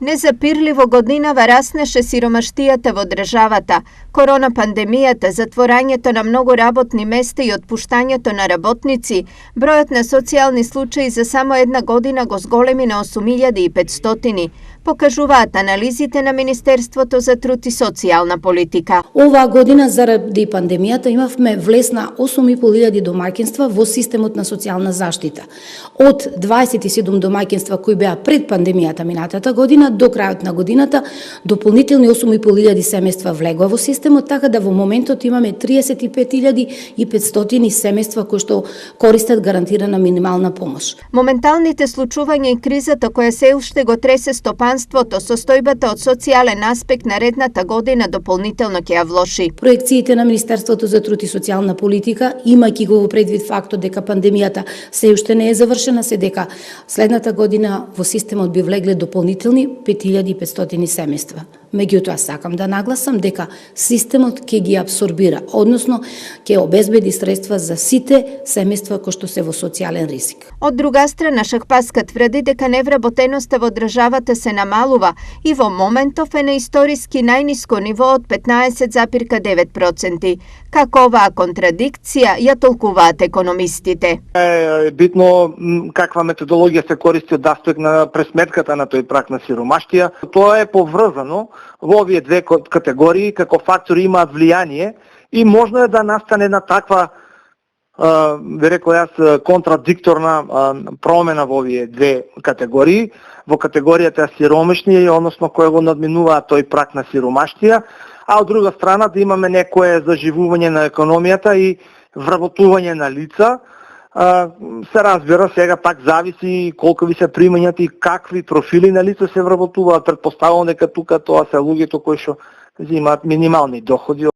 Незапирливо годинава раснеше сиромаштијата во државата, корона пандемијата, затворањето на многу работни места и отпуштањето на работници, бројот на социјални случаи за само една година го зголеми на 8500, покажуваат анализите на Министерството за труд и социјална политика. Оваа година заради пандемијата имавме влез на 8500 домаќинства во системот на социјална заштита. Од 27 домаќинства кои беа пред пандемијата минатата година до крајот на годината дополнителни 8500 семејства влегоа во системот, така да во моментот имаме 35500 семејства кои што користат гарантирана минимална помош. Моменталните случувања и кризата која се уште го тресе стопанството, состојбата од социјален аспект наредната година дополнително ќе ја влоши. Проекциите на Министерството за труд и социјална политика, имајќи го во предвид фактот дека пандемијата се уште не е завршена, се дека следната година во системот би влегле дополнителни 5500 семејства. Меѓутоа, сакам да нагласам дека системот ќе ги абсорбира, односно ќе обезбеди средства за сите семејства кои што се во социјален ризик. Од друга страна, Шахпаска тврди дека невработеноста во државата се намалува и во моментов е на историски најниско ниво од 15,9%. Како оваа контрадикција ја толкуваат економистите? Е битно каква методологија се користи од аспект на пресметката на тој праг на сиромаштија. Тоа е поврзано во овие две категории, како фактори имаат влијание и можно е да настане на таква, би рекол јас, контрадикторна промена во овие две категории. Во категоријата сиромашни, односно кој го надминува тој праг на сиромаштија, а од друга страна да имаме некое заживување на економијата и вработување на лица. Се разбира, сега пак зависи колку ви се примањата и какви профили на лица се вработуваат. Претпоставувам дека тука тоа се луѓето кои што имаат минимални доходи,